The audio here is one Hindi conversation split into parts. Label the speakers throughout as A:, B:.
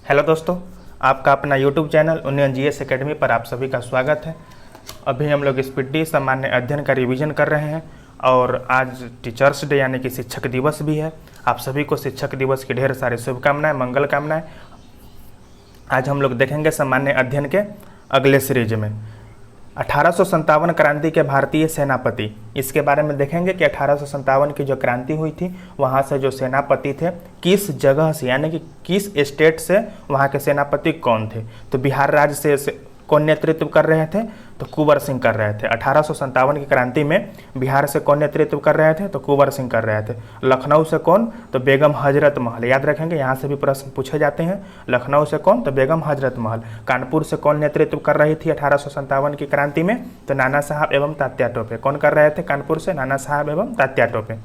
A: हेलो दोस्तों, आपका अपना यूट्यूब चैनल उन्नयन जीएस एकेडमी पर आप सभी का स्वागत है। अभी हम लोग स्पीड डी सामान्य अध्ययन का रिवीजन कर रहे हैं और आज टीचर्स डे यानी कि शिक्षक दिवस भी है। आप सभी को शिक्षक दिवस की ढेर सारी शुभकामनाएं, मंगल कामनाएं। आज हम लोग देखेंगे सामान्य अध्ययन के अगले सीरीज में 1857 क्रांति के भारतीय सेनापति, इसके बारे में देखेंगे कि 1857 की जो क्रांति हुई थी वहाँ से जो सेनापति थे किस जगह से यानी कि किस स्टेट से वहाँ के सेनापति कौन थे। तो बिहार राज्य से कौन नेतृत्व कर रहे थे? तो कुंवर सिंह कर रहे थे। 1857 की क्रांति में बिहार से कौन नेतृत्व कर रहे थे? तो कुंवर सिंह कर रहे थे। लखनऊ से कौन? तो बेगम हजरत महल, याद रखेंगे, यहाँ से भी प्रश्न पूछे जाते हैं। लखनऊ से कौन? तो बेगम हजरत महल। कानपुर से कौन नेतृत्व कर रही थी 1857 की क्रांति में? तो नाना साहब एवं तात्या टोपे। कौन कर रहे थे कानपुर से? नाना साहब एवं तात्या टोपे।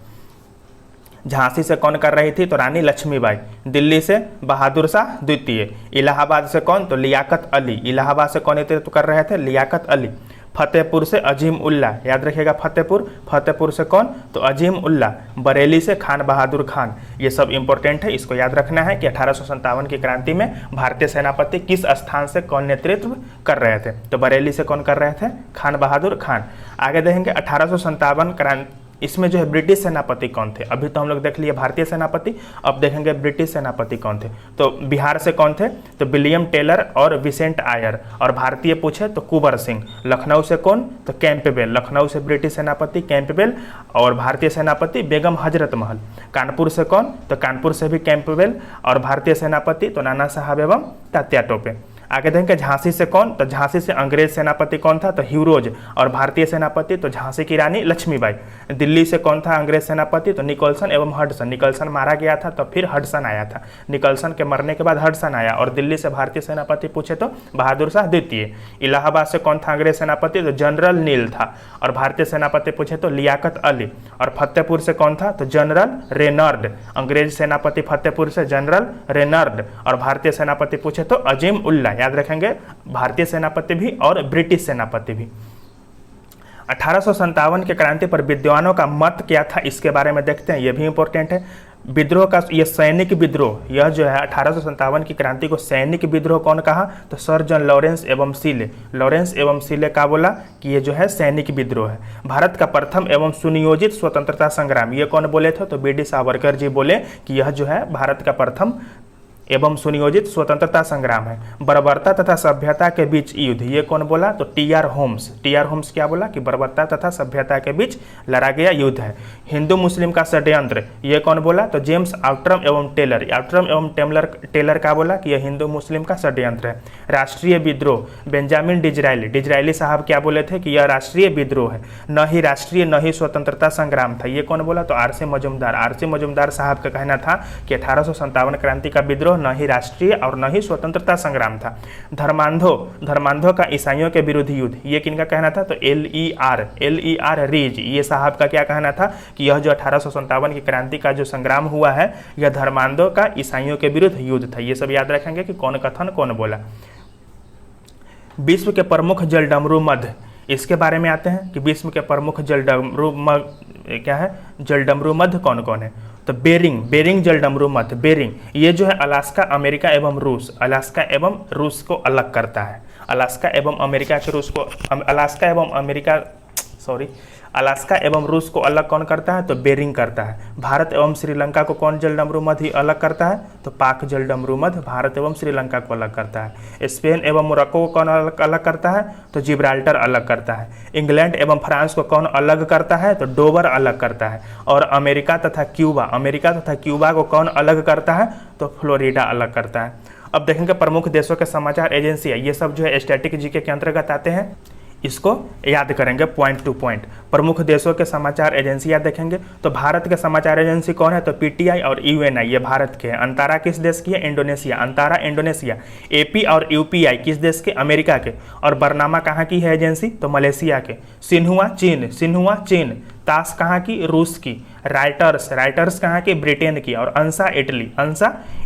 A: झांसी से कौन कर रही थी? तो रानी लक्ष्मीबाई। दिल्ली से बहादुर शाह द्वितीय। इलाहाबाद से कौन? तो लियाकत अली। इलाहाबाद से कौन नेतृत्व कर रहे थे? लियाकत अली। फतेहपुर से अजीम उल्ला, याद रखिएगा फतेहपुर। फतेहपुर से कौन? तो अजीम उल्ला। बरेली से खान बहादुर खान। ये सब इंपॉर्टेंट है, इसको याद रखना है कि 1857 की क्रांति में भारतीय सेनापति किस स्थान से कौन नेतृत्व कर रहे थे। तो बरेली से कौन कर रहे थे? खान बहादुर खान। आगे देखेंगे 1857 क्रांति, इसमें जो है ब्रिटिश सेनापति कौन थे? अभी तो हम लोग देख लिए भारतीय सेनापति, अब देखेंगे ब्रिटिश सेनापति कौन थे। तो बिहार से कौन थे? तो विलियम टेलर और विसेंट आयर। और भारतीय पूछे तो कुंवर सिंह। लखनऊ से कौन? तो कैंपबेल। लखनऊ से ब्रिटिश सेनापति कैंपबेल और भारतीय सेनापति बेगम हजरत महल। कानपुर से कौन? तो कानपुर से भी कैंपबेल और भारतीय सेनापति तो नाना साहब एवं तात्या टोपे। आगे देखेंगे झांसी से कौन? तो झांसी से अंग्रेज सेनापति कौन था? तो ह्यूरोज। और भारतीय सेनापति तो झांसी की रानी लक्ष्मीबाई। दिल्ली से कौन था अंग्रेज सेनापति? तो निकोलसन एवं हडसन। निकोलसन मारा गया था तो फिर हडसन आया था। निकोलसन के मरने के बाद हडसन आया। और दिल्ली से भारतीय सेनापति पूछे तो बहादुर शाह द्वितीय। इलाहाबाद से कौन था अंग्रेज सेनापति? तो जनरल नील था। और भारतीय सेनापति पूछे तो लियाकत अली। और फतेहपुर से कौन था? तो जनरल रेनर्ड। अंग्रेज सेनापति फतेहपुर से जनरल रेनर्ड। और भारतीय सेनापति पूछे तो अजीम उल्ला। याद रखेंगे भारतीय सेनापति भी और ब्रिटिश सेनापति भी। 1857 के क्रांति पर विद्वानों का मत क्या था, इसके बारे में देखते हैं, यह भी इंपॉर्टेंट है। विद्रोह का यह सैनिक विद्रोह, यह जो है 1857 की क्रांति को सैनिक विद्रोह कौन कहा? तो सर जॉन लॉरेंस एवं सीले। लॉरेंस एवं सीले का बोला कि ये जो है सैनिक विद्रोह है। भारत का प्रथम एवं सुनियोजित स्वतंत्रता संग्राम, ये कौन बोले थे? तो बी.डी. सावरकर जी बोले कि यह जो है भारत का प्रथम एवं सुनियोजित स्वतंत्रता संग्राम है। बर्बरता तथा सभ्यता के बीच युद्ध, ये कौन बोला? तो टी.आर. होम्स। टी.आर. होम्स क्या बोला? कि बर्बरता तथा सभ्यता के बीच लड़ा गया युद्ध है। हिंदू मुस्लिम का षड्यंत्र, ये कौन बोला? तो जेम्स आउट्रम एवं टेलर। आउट्रम एवं टेलर का बोला कि यह हिंदू मुस्लिम का षड्यंत्र है। राष्ट्रीय विद्रोह, बेंजामिन डिजरायली। डिजरायली साहब क्या बोले थे? कि यह राष्ट्रीय विद्रोह है, न ही राष्ट्रीय न ही स्वतंत्रता संग्राम था। ये कौन बोला? तो आर.सी. मजूमदार। आर.सी. मजूमदार साहब का कहना था कि 1857 क्रांति का विद्रोह न ही राष्ट्रीय और न ही स्वतंत्रता संग्राम था। धर्मांधों का ईसाइयों के विरुद्ध युद्ध, ये किनका कहना था? तो एल.ई.आर. रीज। ये साहब का क्या कहना था? कि यह जो 1857 की क्रांति का जो संग्राम हुआ है यह धर्मांधों का ईसाइयों के विरुद्ध युद्ध था। ये सब याद रखेंगे कि कौन कथन कौन बोला। विश्व के प्रमुख जलडमरू मध्य, इसके बारे में आते हैं कि विश्व के प्रमुख जलडमरू क्या है? जलडमरू मध्य कौन कौन है? तो बेरिंग जलडमरू मध्य। बेरिंग ये जो है अलास्का, अमेरिका एवं रूस, अलास्का एवं रूस को अलग करता है। अलास्का एवं अमेरिका के रूस को, अलास्का एवं रूस को अलग कौन करता है? तो बेरिंग करता है। भारत एवं श्रीलंका को कौन जलडमरू मध्य अलग करता है? तो पाक जलडमरू मध्य भारत एवं श्रीलंका को अलग करता है। स्पेन एवं मोरक्को को कौन अलग करता है? तो जिब्राल्टर अलग करता है। इंग्लैंड एवं फ्रांस को कौन अलग करता है? तो डोवर अलग करता है। और अमेरिका तथा क्यूबा को कौन अलग करता है? तो फ्लोरिडा अलग करता है। अब देखेंगे प्रमुख देशों के समाचार एजेंसियां, ये सब जो है स्टैटिक जीके के अंतर्गत आते हैं, इसको याद करेंगे पॉइंट टू पॉइंट। प्रमुख देशों के समाचार एजेंसियां देखेंगे तो भारत के समाचार एजेंसी कौन है? तो पीटीआई और यूएनआई, ये भारत के हैं। अंतारा किस देश की है? इंडोनेशिया। अंतारा इंडोनेशिया। एपी और यूपीआई किस देश के? अमेरिका के। और बरनामा कहाँ की है एजेंसी? तो मलेशिया के। सिन्हुआ चीन। तास कहाँ की? रूस की। राइटर्स कहाँ की? ब्रिटेन की। और अंसा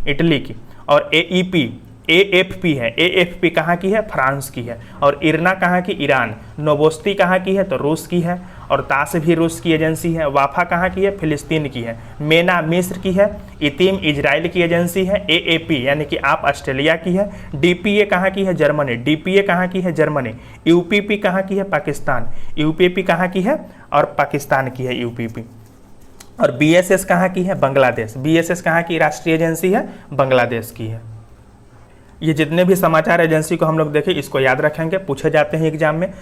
A: इटली की। और एएफपी है, एएफपी कहाँ की है? फ्रांस की है। और इरना कहाँ की? ईरान। नोवोस्ती कहाँ की है? तो रूस की है। और ताश भी रूस की एजेंसी है। वाफा कहाँ की है? फिलिस्तीन की है। मेना मिस्र की है। इतिम इजराइल की एजेंसी है। एएपी यानी कि आप ऑस्ट्रेलिया की है। डीपीए कहाँ की है? जर्मनी। डीपीए कहाँ की है? जर्मनी। यूपीपी कहाँ की है? पाकिस्तान। यूपीपी कहाँ की है? और पाकिस्तान की है यूपीपी। और बीएसएस कहाँ की है? बांग्लादेश। बीएसएस कहाँ की राष्ट्रीय एजेंसी है? बांग्लादेश की है। ये जितने भी समाचार एजेंसी को हम लोग देखें, इसको याद रखेंगे, पूछे जाते हैं एग्जाम में।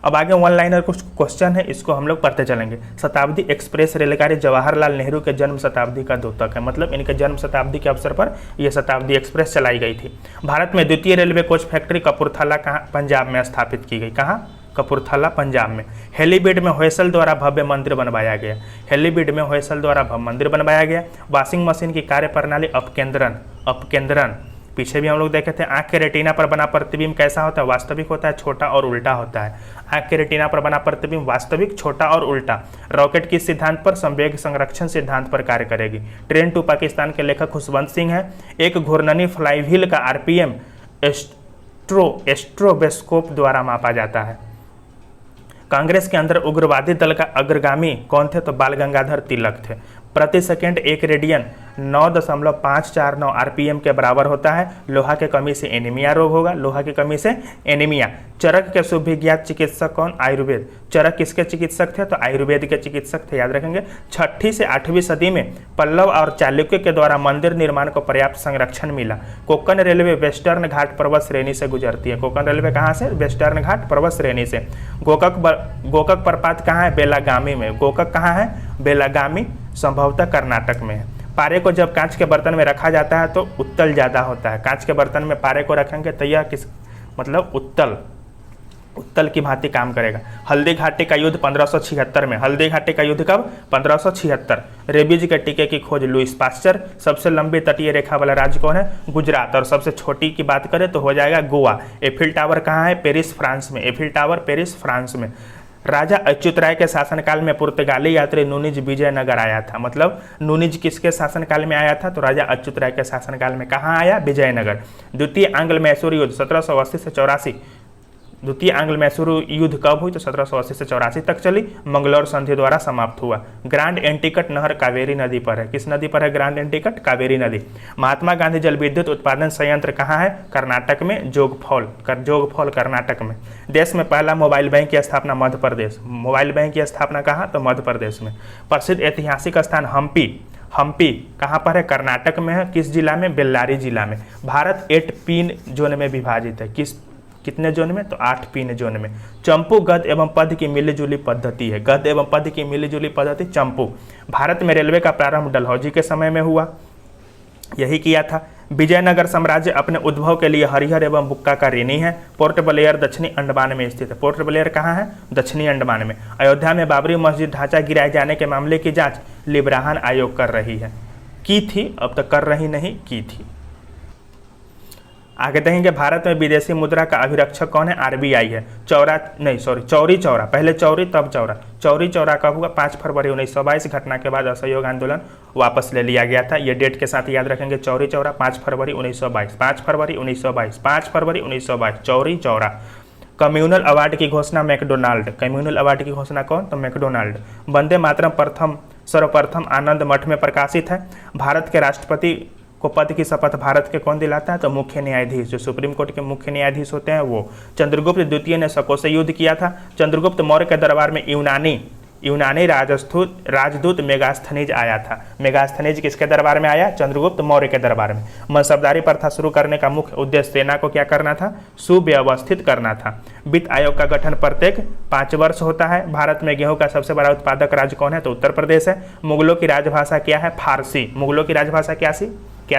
A: अब आगे वन लाइनर कुछ क्वेश्चन है, इसको हम लोग पढ़ते चलेंगे। शताब्दी एक्सप्रेस रेलगाड़ी जवाहरलाल नेहरू के जन्म शताब्दी का द्योतक है, मतलब इनके जन्म शताब्दी के अवसर पर यह शताब्दी एक्सप्रेस चलाई गई थी। भारत में द्वितीय रेलवे कोच फैक्ट्री कपूरथला कहाँ? पंजाब में स्थापित की गई। कहाँ? कपूरथला, पंजाब में। हेलीबीड में होयसल द्वारा भव्य मंदिर बनवाया गया। हेलीबीड में होयसल द्वारा भव्य मंदिर बनवाया गया। वॉशिंग मशीन की कार्य प्रणाली अपकेंद्रन। पीछे भी हम लोग देखे थे। आंख के रेटिना पर बना प्रतिबिंब कैसा होता है? वास्तविक होता है, छोटा और उल्टा होता है। आंख के रेटिना पर बना प्रतिबिंब वास्तविक, छोटा और उल्टा। रॉकेट किस सिद्धांत पर? संवेग संरक्षण सिद्धांत पर कार्य करेगी। ट्रेन टू पाकिस्तान के लेखक खुशवंत सिंह है। एक घूर्णनी फ्लाईव्हील का आरपीएम एस्ट्रोबोस्कोप द्वारा मापा जाता है। कांग्रेस के अंदर उग्रवादी दल का अग्रगामी कौन थे? तो बाल गंगाधर तिलक थे। प्रति सेकंड 1 रेडियन 9.549 आरपीएम के बराबर होता है। लोहा के कमी से एनीमिया रोग होगा। लोहा की कमी से एनीमिया। चरक के सुविख्यात चिकित्सक कौन? आयुर्वेद। चरक किसके चिकित्सक थे? तो आयुर्वेद के चिकित्सक थे, याद रखेंगे। 6ठी से 8वीं सदी में पल्लव और चालुक्य के द्वारा मंदिर निर्माण को पर्याप्त संरक्षण मिला। कोंकण रेलवे वेस्टर्न घाट पर्वत श्रेणी से गुजरती है। कोंकण रेलवे कहाँ से? वेस्टर्न घाट पर्वत श्रेणी से। गोकक प्रपात कहाँ है? बेलागामी में। गोकक कहाँ है? बेलागामी, संभवतः कर्नाटक में है। पारे को जब कांच के बर्तन में रखा जाता है तो उत्तल ज़्यादा होता है। कांच के बर्तन में पारे को रखेंगे तो यह किस मतलब उत्तल की भांति काम करेगा। हल्दी घाटी का युद्ध 1576 में। हल्दी घाटी का युद्ध कब? 1576। रेबीज के टीके की खोज लुईस पास्चर। सबसे लंबी तटीय रेखा वाला राज्य कौन है? गुजरात। और सबसे छोटी की बात करें तो हो जाएगा गोवा। एफिल टावर कहाँ है? पेरिस, फ्रांस में। एफिल टावर पेरिस, फ्रांस में। राजा अच्युत राय के शासनकाल में पुर्तगाली यात्री नूनिज विजयनगर आया था। मतलब नूनिज किसके शासनकाल में आया था? तो राजा अच्युत राय के शासनकाल में। कहाँ आया? विजयनगर। द्वितीय आंग्ल मैसूर युद्ध 1780 से 84। द्वितीय आंग्ल मैसूर युद्ध कब हुई? तो 1780 से 84 तक चली। मंगलौर संधि द्वारा समाप्त हुआ। ग्रांड एंटीकट नहर कावेरी नदी पर है। किस नदी पर है ग्रांड एंटीकट? कावेरी नदी। महात्मा गांधी जल विद्युत उत्पादन संयंत्र कहाँ है? कर्नाटक में, जोगफॉल कर्नाटक में। देश में पहला मोबाइल बैंक की स्थापना मध्य प्रदेश। मोबाइल बैंक की स्थापना कहाँ? तो मध्य प्रदेश में। प्रसिद्ध ऐतिहासिक स्थान हम्पी कहाँ पर है? कर्नाटक में है। किस जिला में? बेल्लारी जिला में। भारत 8 पीन जोन में विभाजित है। कितने जोन में? तो 8 पीन जोन में। चंपू गद एवं पद की मिलीजुली पद्धति है। गद एवं पद की मिलीजुली पद्धति चंपू। भारत में रेलवे का प्रारंभ डलहौजी के समय में हुआ, यही किया था। विजयनगर साम्राज्य अपने उद्भव के लिए हरिहर एवं बुक्का का ऋणी है। पोर्ट ब्लेयर दक्षिणी अंडमान में स्थित है। पोर्ट ब्लेयर कहाँ है? दक्षिणी अंडमान में। अयोध्या में बाबरी मस्जिद ढांचा गिराए जाने के मामले की जांच लिब्राहन आयोग कर रही है। की थी, अब तक कर रही नहीं, की थी। आगे देखेंगे भारत में विदेशी मुद्रा का अभिरक्षक कौन है? आरबीआई है। चौरी चौरा, पहले चौरी तब चौरा। चौरी चौरा कब हुआ? 5 फरवरी 1922। घटना के बाद असहयोग आंदोलन वापस ले लिया गया था। ये डेट के साथ याद रखेंगे। चौरी चौरा 5 फरवरी 1922। 5 फरवरी 1922। 5 फरवरी 1922। चौरी चौरा। कम्युनल अवार्ड की घोषणा मैकडोनाल्ड। कम्युनल अवार्ड की घोषणा कौन? तो मैकडोनाल्ड। वंदे मातरम सर्वप्रथम आनंद मठ में प्रकाशित है। भारत के राष्ट्रपति को पद की शपथ भारत के कौन दिलाता है? तो मुख्य न्यायाधीश, जो सुप्रीम कोर्ट के मुख्य न्यायाधीश होते हैं वो। चंद्रगुप्त द्वितीय ने शकों से युद्ध किया था। चंद्रगुप्त मौर्य के दरबार में यूनानी राजदूत मेगास्थनीज आया था। मेगास्थनीज किसके दरबार में आया? चंद्रगुप्त मौर्य के दरबार में। मनसबदारी प्रथा शुरू करने का मुख्य उद्देश्य सेना को क्या करना था? सुव्यवस्थित करना था। वित्त आयोग का गठन प्रत्येक 5 वर्ष होता है। भारत में गेहूं का सबसे बड़ा उत्पादक राज्य कौन है? तो उत्तर प्रदेश है। मुगलों की राजभाषा क्या है? फारसी। मुगलों की राजभाषा क्या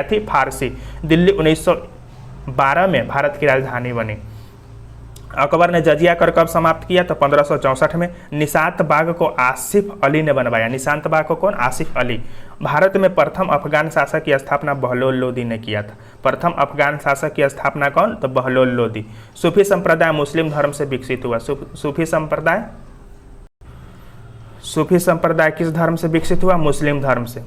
A: थी? फारसी। दिल्ली 1912 में भारत की राजधानी बनी। अकबर ने जजिया कर कब समाप्त किया? तो 1564 में। निशात बाग को आसिफ अली ने बनवाया। निशात बाग को कौन? आसिफ अली। भारत में प्रथम अफगान शासक की स्थापना बहलोल लोदी ने किया था। प्रथम अफगान शासक की स्थापना कौन? तो बहलोल लोदी। सूफी संप्रदाय मुस्लिम धर्म से विकसित हुआ। सूफी संप्रदाय किस धर्म से विकसित हुआ? मुस्लिम धर्म से।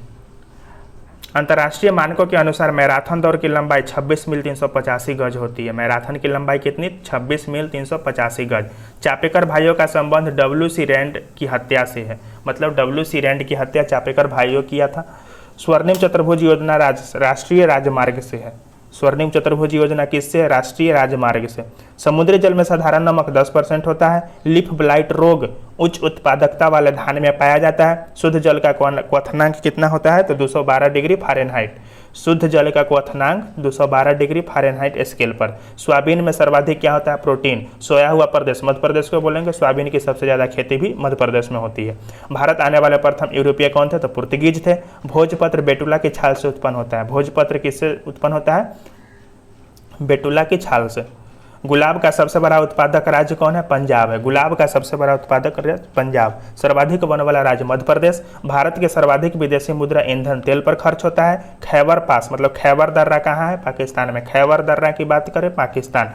A: अंतर्राष्ट्रीय मानकों के अनुसार मैराथन दौड़ की लंबाई 26 मील 385 गज होती है। मैराथन की लंबाई कितनी? 26 मील 385 गज। चापेकर भाइयों का संबंध डब्ल्यू.सी. रैंड की हत्या से है, मतलब डब्ल्यू.सी. रैंड की हत्या चापेकर भाइयों किया था। स्वर्णिम चतुर्भुज योजना राष्ट्रीय राजमार्ग से है। स्वर्णिम चतुर्भुज योजना किससे है? राष्ट्रीय राजमार्ग से। समुद्री जल में साधारण नमक 10% होता है। लीफ ब्लाइट रोग उच्च उत्पादकता वाले धान में पाया जाता है। शुद्ध जल का क्वथनांक कितना होता है? तो 212 डिग्री फ़ारेनहाइट। शुद्ध जल का क्वथनांक 212 डिग्री फ़ारेनहाइट स्केल पर। सोयाबीन में सर्वाधिक क्या होता है? प्रोटीन। सोया हुआ प्रदेश मध्य प्रदेश को बोलेंगे। सोयाबीन की सबसे ज़्यादा खेती भी मध्य प्रदेश में होती है। भारत आने वाले प्रथम यूरोपीय कौन थे? तो पुर्तगीज थे। भोजपत्र बेटुला की छाल से उत्पन्न होता है। भोजपत्र किससे उत्पन्न होता है? बेटुला की छाल से। गुलाब का सबसे बड़ा उत्पादक राज्य कौन है? पंजाब है। गुलाब का सबसे बड़ा उत्पादक राज्य पंजाब। सर्वाधिक वन वाला राज्य मध्य प्रदेश। भारत के सर्वाधिक विदेशी मुद्रा ईंधन तेल पर खर्च होता है। खैबर पास मतलब खैबर दर्रा कहाँ है? पाकिस्तान में। खैबर दर्रा की बात करें, पाकिस्तान।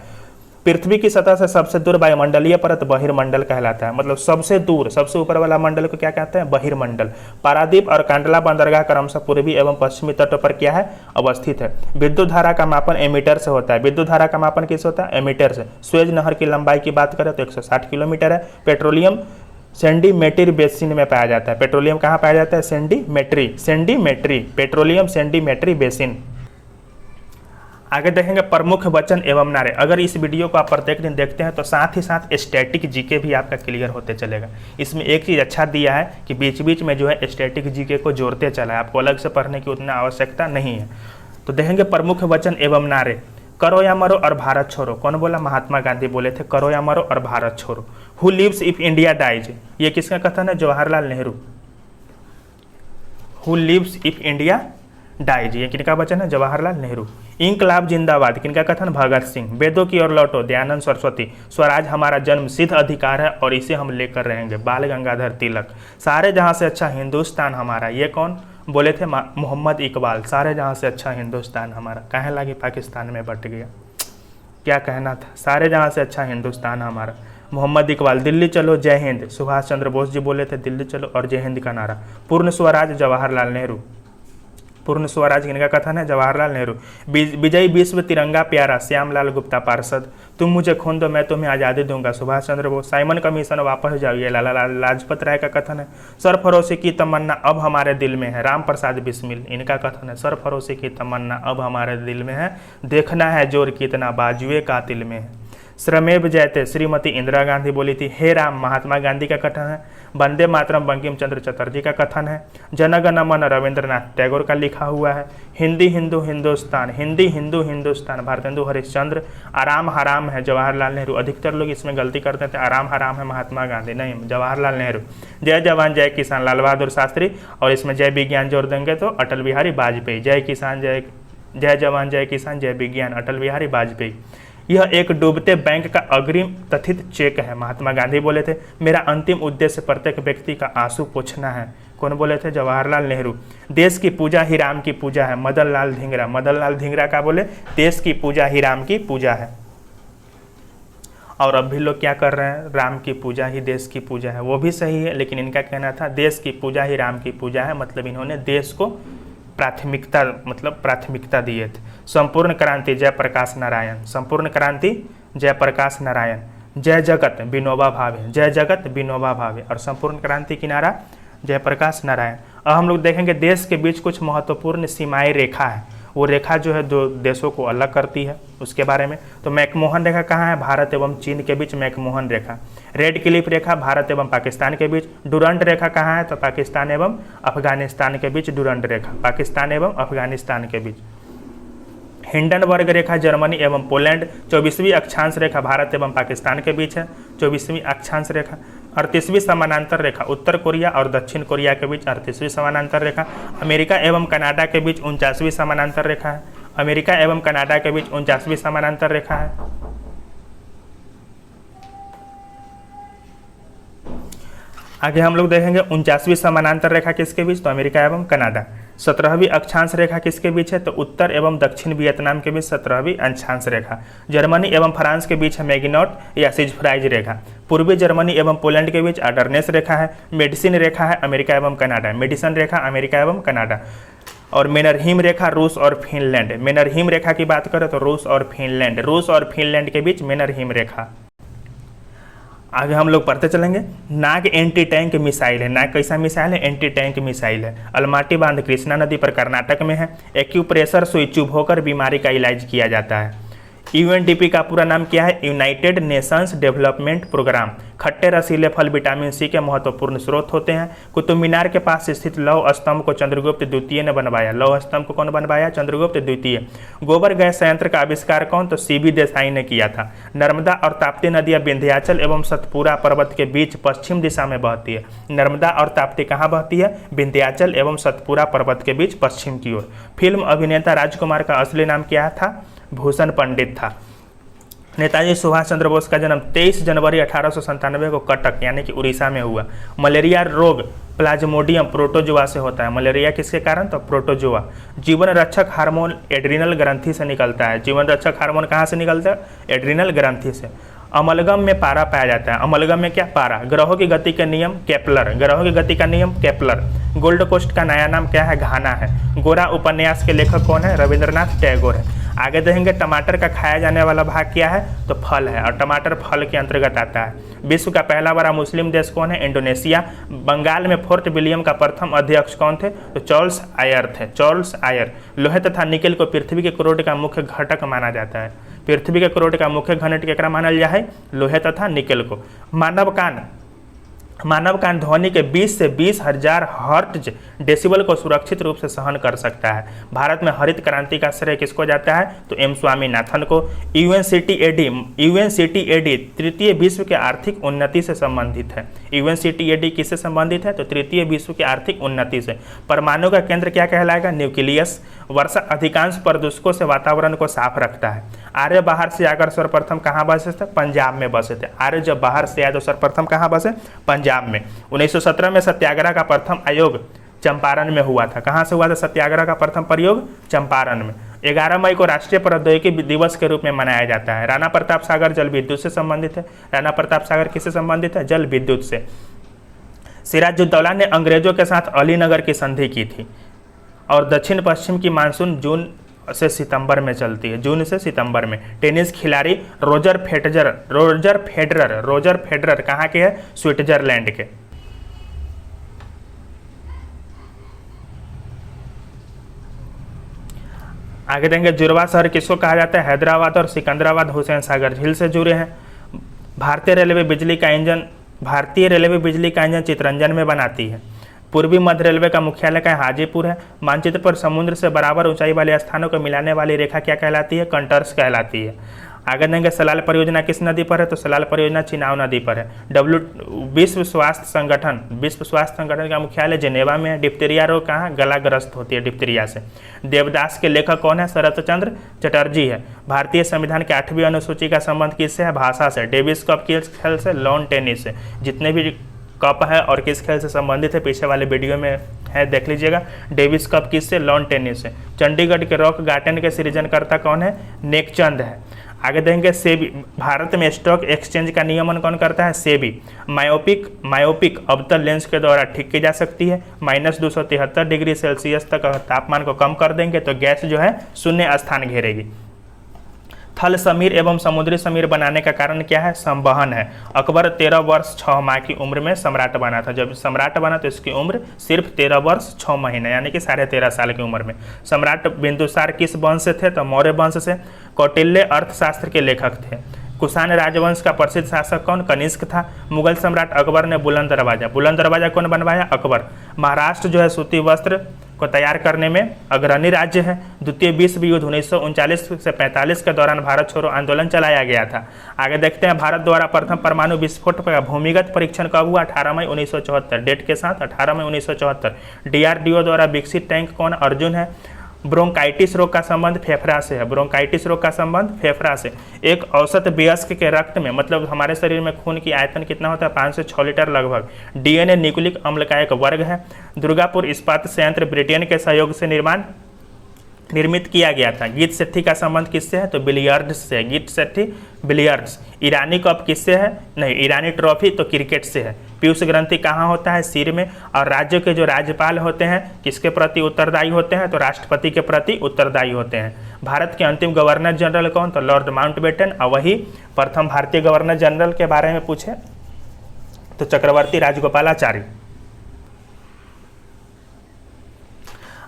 A: पृथ्वी की सतह से सबसे दूर वायुमंडलीय परत बहिर्मंडल कहलाता है, मतलब सबसे दूर सबसे ऊपर वाला मंडल को क्या कहते हैं? बहिर्मंडल। पारादीप और कांडला बंदरगाह क्रमशः पूर्वी एवं पश्चिमी तटों पर क्या है? अवस्थित है। विद्युत धारा का मापन एमीटर से होता है। विद्युत धारा का मापन किससे होता है? एमीटर से। स्वेज नहर की लंबाई की बात करें तो 160 किलोमीटर है। पेट्रोलियम सेंटीमेट्री बेसिन में पाया जाता है। पेट्रोलियम कहाँ पाया जाता है? सेंटीमेट्री पेट्रोलियम सेंटीमेट्री बेसिन। आगे देखेंगे प्रमुख वचन एवं नारे। अगर इस वीडियो को आप प्रत्येक दिन देखते हैं तो साथ ही साथ स्टैटिक जीके भी आपका क्लियर होते चलेगा। इसमें एक चीज़ अच्छा दिया है कि बीच बीच में जो है स्टैटिक जीके को जोड़ते चला है, आपको अलग से पढ़ने की उतना आवश्यकता नहीं है। तो देखेंगे प्रमुख वचन एवं नारे। करो या मरो और भारत छोड़ो। कौन बोला? महात्मा गांधी बोले थे करो या मरो और भारत छोड़ो। Who lives if India dies, ये किसका कथन है? Jawaharlal Nehru. Who lives if India dies, ये किनका वचन है? जवाहरलाल नेहरू। इंकलाब जिंदाबाद, किनका कथन? भगत सिंह। वेदों की ओर लौटो, दयानंद सरस्वती। स्वराज हमारा जन्म सिद्ध अधिकार है और इसे हम लेकर रहेंगे, बाल गंगाधर तिलक। सारे जहां से अच्छा हिंदुस्तान हमारा, ये कौन बोले थे? मोहम्मद इकबाल। सारे जहां से अच्छा हिंदुस्तान हमारा, कहे लगे पाकिस्तान में बट गया, क्या कहना था? सारे जहां से अच्छा हिंदुस्तान हमारा, मोहम्मद इकबाल। दिल्ली चलो जय हिंद, सुभाष चंद्र बोस जी बोले थे दिल्ली चलो और जय हिंद का नारा। पूर्ण स्वराज, जवाहरलाल नेहरू। पूर्ण स्वराज किनका कथन है? जवाहरलाल नेहरू। विजयी विश्व तिरंगा प्यारा, श्यामलाल गुप्ता पार्षद। तुम मुझे खून दो मैं तुम्हें आज़ादी दूंगा, सुभाष चंद्र बोस। साइमन कमीशन वापस जाओ, ये लाला लाजपत राय का कथन है। सरफरोशी की तमन्ना अब हमारे दिल में है, राम प्रसाद बिस्मिल। इनका कथन है सरफरोशी की तमन्ना अब हमारे दिल में है, देखना है जोर कितना बाजुए कातिल में है। श्रमेव जयते, श्रीमती इंदिरा गांधी बोली थी। हे राम, महात्मा गांधी का कथन है। वंदे मातरम, बंकिम चंद्र चटर्जी का कथन है। जनगण मन, रविंद्रनाथ टैगोर का लिखा हुआ है। हिंदी हिंदू हिंदुस्तान, हिंदी हिंदू हिंदुस्तान, भारतेंदु हरिश्चंद्र। आराम हराम है, जवाहरलाल नेहरू। अधिकतर लोग इसमें गलती करते थे, आराम हराम है महात्मा गांधी, नहीं, जवाहरलाल नेहरू। जय जवान जय किसान, लाल बहादुर शास्त्री। और इसमें जय विज्ञान जोड़ देंगे तो अटल बिहारी वाजपेयी। जय किसान जय जवान जय किसान जय विज्ञान, अटल बिहारी वाजपेयी। यह एक डूबते बैंक का अग्रिम कथित चेक है, महात्मा गांधी बोले थे। मेरा अंतिम उद्देश्य प्रत्येक व्यक्ति का आंसू पोंछना है, कौन बोले थे? जवाहरलाल नेहरू। देश की पूजा ही राम की पूजा है, मदन लाल धिंगरा। मदन लाल धिंगरा का बोले देश की पूजा ही राम की पूजा है। और अब भी लोग क्या कर रहे हैं? राम की पूजा ही देश की पूजा है, वो भी सही है, लेकिन इनका कहना था देश की पूजा ही राम की पूजा है, मतलब इन्होंने देश को प्राथमिकता दिए थे। संपूर्ण क्रांति, जयप्रकाश नारायण। संपूर्ण क्रांति, जयप्रकाश नारायण। जय जगत विनोबा भावे, जय जगत विनोबा भावे। और संपूर्ण क्रांति किनारा, जयप्रकाश नारायण। अब हम लोग देखेंगे देश के बीच कुछ महत्वपूर्ण सीमाएं रेखा है, वो रेखा जो है दो देशों को अलग करती है, उसके बारे में। तो मैकमोहन रेखा कहाँ है? भारत एवं चीन के बीच मैकमोहन रेखा। रेड क्लिफ रेखा, भारत एवं पाकिस्तान के बीच। डुरंड रेखा कहाँ है? तो पाकिस्तान एवं अफगानिस्तान के बीच डुरंड रेखा, पाकिस्तान एवं अफगानिस्तान के बीच। हिंडनबर्ग रेखा, जर्मनी एवं पोलैंड। 24वीं अक्षांश रेखा भारत एवं पाकिस्तान के बीच है, 24वीं अक्षांश रेखा। 38वीं समानांतर रेखा उत्तर कोरिया और दक्षिण कोरिया के बीच, 38वीं समानांतर रेखा। अमेरिका एवं कनाडा के बीच 49वीं समानांतर रेखा है, अमेरिका एवं कनाडा के बीच 49वीं समानांतर रेखा है। आगे हम लोग देखेंगे 49वीं समानांतर रेखा किसके बीच? तो अमेरिका एवं कनाडा। 17वीं अक्षांश रेखा किसके बीच है? तो उत्तर एवं दक्षिण वियतनाम के बीच 17वीं अक्षांश रेखा। जर्मनी एवं फ्रांस के बीच है मैगिनॉट या सिजफ्राइज रेखा। पूर्वी जर्मनी एवं पोलैंड के बीच आर्डरनेस रेखा है। मेडिसिन रेखा है अमेरिका एवं कनाडा, मेडिसन रेखा अमेरिका एवं कनाडा। और मेनरहिम रेखा रूस और फिनलैंड, मेनरहिम रेखा की बात करें तो रूस और फिनलैंड, रूस और फिनलैंड के बीच मेनरहिम रेखा। आगे हम लोग पढ़ते चलेंगे। नाग एंटी टैंक मिसाइल है। नाग कैसा मिसाइल है? एंटी टैंक मिसाइल है। अलमाटी बांध कृष्णा नदी पर कर्नाटक में है। एक्यूप्रेशर सुई चुभ होकर बीमारी का इलाज किया जाता है। यूएनडीपी का पूरा नाम क्या है? United Nations Development Programme. खट्टे रसीले फल विटामिन सी के महत्वपूर्ण स्रोत होते हैं। कुतुब मीनार के पास स्थित लौह स्तंभ को चंद्रगुप्त द्वितीय ने बनवाया। लौह स्तंभ को कौन बनवाया? चंद्रगुप्त द्वितीय। गोबर गैस संयंत्र का आविष्कार कौन? तो सीबी देसाई ने किया था। नर्मदा और ताप्ती नदियां विंध्याचल एवं सतपुरा पर्वत के बीच पश्चिम दिशा में बहती है। नर्मदा और ताप्ती कहाँ बहती है? विंध्याचल एवं सतपुरा पर्वत के बीच पश्चिम की ओर। फिल्म अभिनेता राजकुमार का असली नाम क्या था? भूषण पंडित था। नेताजी सुभाष चंद्र बोस का जन्म 23 जनवरी 1897 को कटक यानी कि उड़ीसा में हुआ। मलेरिया रोग प्लाज्मोडियम प्रोटोजोआ से होता है। मलेरिया किसके कारण? तो प्रोटोजोआ। जीवन रक्षक हार्मोन एड्रिनल ग्रंथि से निकलता है। जीवन रक्षक हार्मोन कहाँ से निकलता है? एड्रिनल ग्रंथि से। अमलगम में पारा पाया जाता है। अमलगम में क्या? पारा। ग्रहों की गति का नियम केपलर। ग्रहों की गति का नियम केपलर। गोल्ड कोस्ट का नया नाम क्या है? घाना है। गोरा उपन्यास के लेखक कौन है? रविंद्रनाथ टैगोर है। आगे देखेंगे टमाटर का खाया जाने वाला भाग क्या है? तो फल है, और टमाटर फल के अंतर्गत आता है। विश्व का पहला बड़ा मुस्लिम देश कौन है? इंडोनेशिया। बंगाल में फोर्ट विलियम का प्रथम अध्यक्ष कौन थे? तो चार्ल्स आयर थे। Charles Eyre. लोहे तथा निकेल को पृथ्वी के क्रोड का मुख्य घटक माना जाता है। पृथ्वी के क्रोड का मुख्य घटक केकरा मानल जाए? लोहे तथा निकेल को। मानव कान ध्वनि के 20 से 20,000 हर्ट्ज डेसिबल को सुरक्षित रूप से सहन कर सकता है। भारत में हरित क्रांति का श्रेय किसको जाता है? तो एम स्वामीनाथन को। यूएनसीटीएडी तृतीय विश्व के आर्थिक उन्नति से संबंधित है। यूएनसीटीएडी किससे संबंधित है? तो तृतीय विश्व की आर्थिक उन्नति से। परमाणु का केंद्र क्या कहलाएगा? न्यूक्लियस। वर्षा अधिकांश प्रदूषकों से वातावरण को साफ रखता है। आर्य बाहर से आकर सर्वप्रथम कहाँ बसे थे? पंजाब में बसे थे। आर्य जब बाहर से आए तो सर्वप्रथम कहाँ बसे? पंजाब में। 1917 में सत्याग्रह का प्रथम आयोग चंपारण में हुआ था। कहाँ से हुआ था सत्याग्रह का प्रथम प्रयोग? चंपारण में। 11 मई को राष्ट्रीय प्रौद्योगिकी दिवस के रूप में मनाया जाता है। राणा प्रताप सागर जल विद्युत से संबंधित है। राणा प्रताप सागर किससे संबंधित है? जल विद्युत से। सिराजुद्दौला ने अंग्रेजों के साथ अलीनगर की संधि की थी। और दक्षिण पश्चिम की मानसून जून से सितंबर में चलती है। जून से सितंबर में। टेनिस खिलाड़ी रोजर फेडरर कहाँ के है? स्विट्जरलैंड के। आगे देंगे जुड़वा शहर किसको कहा जाता है? हैदराबाद और सिकंदराबाद हुसैन सागर झील से जुड़े हैं। भारतीय रेलवे बिजली का इंजन चितरंजन में बनाती है। पूर्वी मध्य रेलवे का मुख्यालय का हाजीपुर है। मानचित्र पर समुद्र से बराबर ऊंचाई वाले स्थानों को मिलाने वाली रेखा क्या कहलाती है? कंटर्स कहलाती है। आगे देंगे सलाल परियोजना किस नदी पर है? तो सलाल परियोजना चिनाव नदी पर है। विश्व स्वास्थ्य संगठन का मुख्यालय जेनेवा में है। डिप्थीरिया रोग कहाँ? गलाग्रस्त होती है डिप्थीरिया से। देवदास के लेखक कौन है? शरत चंद्र चटर्जी है। भारतीय संविधान के 8वीं अनुसूची का संबंध किससे है? भाषा से। डेविस कप किस खेल से? लॉन टेनिस से। जितने भी कप है और किस खेल से संबंधित है पीछे वाले वीडियो में है, देख लीजिएगा। डेविस कप किससे? लॉन टेनिस से। चंडीगढ़ के रॉक गार्डन के सृजनकर्ता कौन है? नेकचंद है। आगे देखेंगे सेबी। भारत में स्टॉक एक्सचेंज का नियमन कौन करता है? सेबी। मायोपिक अवतल लेंस के द्वारा ठीक की जा सकती है। -273 डिग्री सेल्सियस तक तापमान को कम कर देंगे तो गैस जो है शून्य स्थान घेरेगी। थल समीर एवं समुद्री समीर बनाने का कारण क्या है? संवहन है। अकबर 13 वर्ष 6 माह की उम्र में सम्राट बना था। जब सम्राट बना तो इसकी उम्र सिर्फ 13 वर्ष 6 महीने यानी कि 13.5 साल की उम्र में। सम्राट बिंदुसार किस वंश से थे? तो मौर्य वंश से। कौटिल्य अर्थशास्त्र के लेखक थे। कुषाण राजवंश का प्रसिद्ध शासक कौन? कनिष्क था। मुगल सम्राट अकबर ने बुलंद दरवाजा कौन बनवाया? अकबर। महाराष्ट्र जो है सूती वस्त्र को तैयार करने में अग्रणी राज्य है। द्वितीय विश्व युद्ध 1939 से 45 के दौरान भारत छोड़ो आंदोलन चलाया गया था। आगे देखते हैं भारत द्वारा प्रथम परमाणु विस्फोट का भूमिगत परीक्षण कब हुआ? 18 मई 1974। डेट के साथ 18 मई 1974। डीआरडीओ द्वारा विकसित टैंक कौन? अर्जुन है। ब्रोंकाइटिस रोग का संबंध फेफड़ा से है। ब्रोंकाइटिस रोग का संबंध फेफड़ा से। एक औसत वयस्क के रक्त में मतलब हमारे शरीर में खून की आयतन कितना होता है? 5 से 6 लीटर लगभग। डीएनए न्यूक्लिक अम्ल का एक वर्ग है। दुर्गापुर इस्पात संयंत्र ब्रिटेन के सहयोग से निर्मित किया गया था। गीत सेठी का संबंध किससे है? तो बिलियर्ड्स से। गीत सेठी बिलियर्ड्स। ईरानी कप किससे है? नहीं, ईरानी ट्रॉफी तो क्रिकेट से है। पीयूष ग्रंथि कहाँ होता है? सिर में। और राज्य के जो राज्यपाल होते हैं किसके प्रति उत्तरदायी होते हैं? तो राष्ट्रपति के प्रति उत्तरदायी होते हैं। भारत के अंतिम गवर्नर जनरल कौन? तो लॉर्ड माउंटबेटन। और वही प्रथम भारतीय गवर्नर जनरल के बारे में पूछे तो चक्रवर्ती राजगोपालाचारी।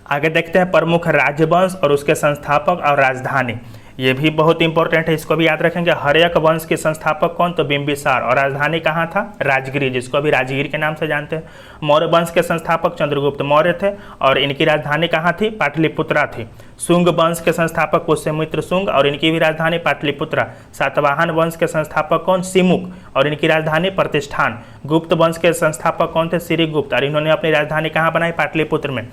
A: आगे देखते हैं प्रमुख राजवंश और उसके संस्थापक और राजधानी। ये भी बहुत इंपॉर्टेंट है, इसको भी याद रखेंगे। हर्यक वंश के संस्थापक कौन? तो बिंबिसार। और राजधानी कहाँ था? राजगिरी, जिसको अभी राजगीर के नाम से जानते हैं। मौर्य वंश के संस्थापक चंद्रगुप्त मौर्य थे और इनकी राजधानी कहाँ थी? पाटलिपुत्रा थी। शुंग वंश के संस्थापक पुष्यमित्र शुंग और इनकी भी राजधानी पाटलिपुत्रा। सातवाहन वंश के संस्थापक कौन? सिमुक और इनकी राजधानी प्रतिष्ठान। गुप्त वंश के संस्थापक कौन थे? श्रीगुप्त और इन्होंने अपनी राजधानी कहाँ बनाई? पाटलिपुत्र में।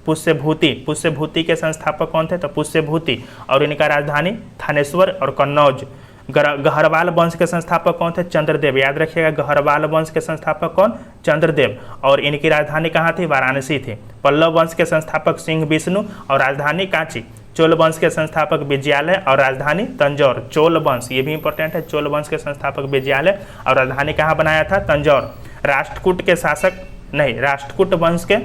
A: पुष्यभूति के संस्थापक कौन थे? तो पुष्यभूति और इनका राजधानी थानेश्वर और कन्नौज। गहरवाल वंश के संस्थापक कौन थे? चंद्रदेव। याद रखिएगा, गहरवाल वंश के संस्थापक कौन? चंद्रदेव और इनकी राजधानी कहाँ थी? वाराणसी थी। पल्लव वंश के संस्थापक सिंह विष्णु और राजधानी कांची। चोल वंश के संस्थापक विजयालय और राजधानी तंजौर। चोल वंश, ये भी इंपॉर्टेंट है। चोल वंश के संस्थापक विजयालय और राजधानी कहाँ बनाया था? तंजौर। राष्ट्रकूट वंश के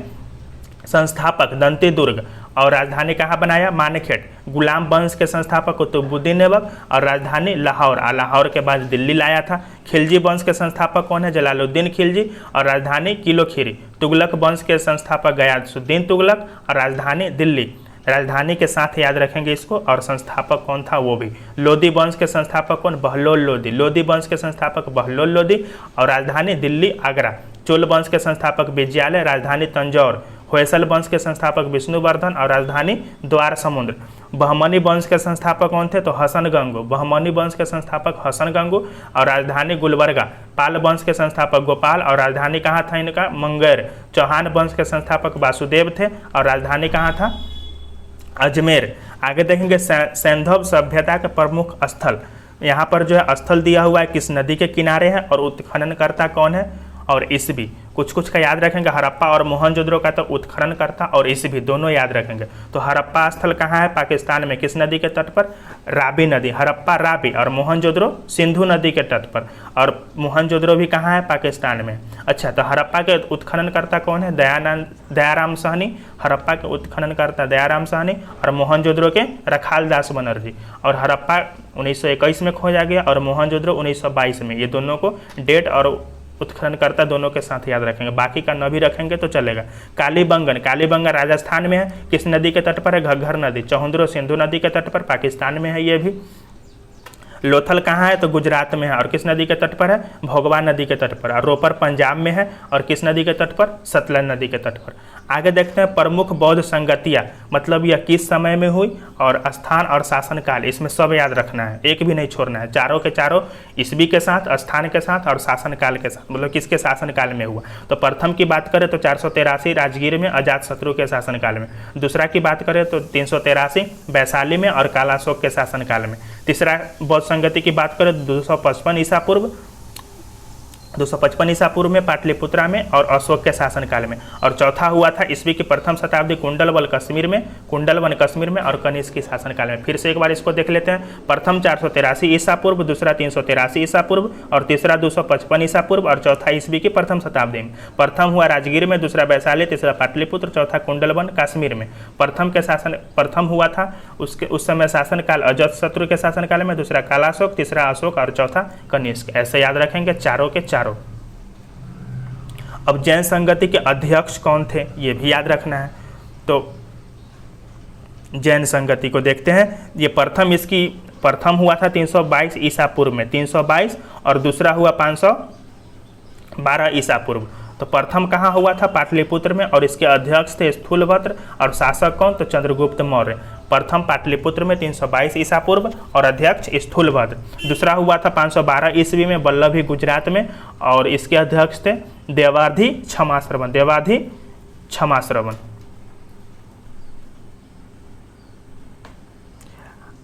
A: संस्थापक दंती दुर्ग और राजधानी कहाँ बनाया? मानेखेट। गुलाम वंश के संस्थापक कुतुबुद्दीन ऐबक और राजधानी लाहौर। लाहौर के बाद दिल्ली लाया था। खिलजी वंश के संस्थापक कौन है? जलालुद्दीन खिलजी और राजधानी किलोखीरी। तुगलक वंश के संस्थापक गयासुद्दीन तुगलक और राजधानी दिल्ली। राजधानी के साथ याद रखेंगे इसको। और संस्थापक कौन था? वो भी। लोधी वंश के संस्थापक कौन? बहलोल लोधी। लोधी वंश के संस्थापक बहलोल लोधी और राजधानी दिल्ली आगरा। चोल वंश के संस्थापक विजयालय, राजधानी तंजौर। होयसल वंश के संस्थापक विष्णुवर्धन और राजधानी द्वार समुद्र। बहमनी वंश के संस्थापक कौन थे? तो हसन गंगू। बहमनी वंश के संस्थापक हसन गंगू और राजधानी गुलबर्गा। पाल वंश के संस्थापक गोपाल और राजधानी कहाँ था इनका? मंगेर। चौहान वंश के संस्थापक वासुदेव थे और राजधानी कहाँ था? अजमेर। आगे देखेंगे सैंधव सभ्यता के प्रमुख स्थल। यहाँ पर जो है स्थल दिया हुआ है किस नदी के किनारे है और उत्खननकर्ता कौन है? और ईसवी। कुछ का याद रखेंगे। हड़प्पा और मोहनजोदड़ो का तो उत्खननकर्ता और ईसवी दोनों याद रखेंगे। तो हड़प्पा स्थल कहाँ है? पाकिस्तान में। किस नदी के तट पर? रावी नदी। हड़प्पा रावी और मोहनजोदड़ो सिंधु नदी के तट पर। और मोहनजोदड़ो भी कहाँ है? पाकिस्तान में। अच्छा, तो हड़प्पा के उत्खननकर्ता कौन है? दयाराम साहनी। हड़प्पा के उत्खननकर्ता दयाराम साहनी और मोहनजोदड़ो के रखालदास बनर्जी। और हड़प्पा 1921 में खोजा गया और मोहनजोदड़ो 1922 में। ये दोनों को डेट और उत्खननकर्ता दोनों के साथ याद रखेंगे, बाकी का न भी रखेंगे तो चलेगा। कालीबंगन राजस्थान में है। किस नदी के तट पर है? घग्घर नदी। चौहंद्रो सिंधु नदी के तट पर, पाकिस्तान में है ये भी। लोथल कहाँ है? तो गुजरात में है। और किस नदी के तट पर है? भोगवा नदी के तट पर। और रोपर पंजाब में है। और किस नदी के तट पर? सतलज नदी के तट पर। आगे देखते हैं प्रमुख बौद्ध संगतियाँ, मतलब यह किस समय में हुई और स्थान और शासनकाल, इसमें सब याद रखना है, एक भी नहीं छोड़ना है। चारों के चारों ईस्वी के साथ, स्थान के साथ और शासनकाल के साथ, मतलब किसके शासनकाल में हुआ। तो प्रथम की बात करें तो 483 राजगीर में अजातशत्रु के शासनकाल में। दूसरा की बात करें तो 383 वैशाली में और कालाशोक के शासनकाल में। तीसरा बौद्ध संगति की बात करें तो 255 ईसा पूर्व में पाटलिपुत्रा में और अशोक के शासनकाल में। और चौथा हुआ था ईस्वी की प्रथम शताब्दी कुंडलवन कश्मीर में और कनिष्क के शासनकाल में। फिर से एक बार इसको देख लेते हैं। प्रथम 483 ईसा पूर्व, दूसरा 383 ईसा पूर्व और तीसरा 255 ईसा पूर्व और चौथा ईस्वी की प्रथम शताब्दी में। प्रथम हुआ राजगीर में, दूसरा वैशाली, तीसरा पाटलिपुत्र, चौथा कुंडलवन कश्मीर में। प्रथम हुआ था उस समय शासनकाल अजातशत्रु के शासनकाल में, दूसरा कालाशोक, तीसरा अशोक और चौथा कनिष्क। ऐसे याद रखेंगे चारों के चारों। अब जैन संगति के अध्यक्ष कौन थे ये भी याद रखना है। तो जैन संगति को देखते हैं। ये प्रथम हुआ था 322 ईसा पूर्व में, 322, और दूसरा हुआ 512 ईसा पूर्व। तो प्रथम कहाँ हुआ था? पाटलिपुत्र में, और इसके अध्यक्ष थे स्थूलभद्र और शासक कौन? तो चंद्रगुप्त मौर्य। प्रथम पाटलिपुत्र में 322 ईसा पूर्व और अध्यक्ष स्थूलभद्र। दूसरा हुआ था 512 ईस्वी में बल्लभी गुजरात में, और इसके अध्यक्ष थे देवाधी क्षमाश्रवण।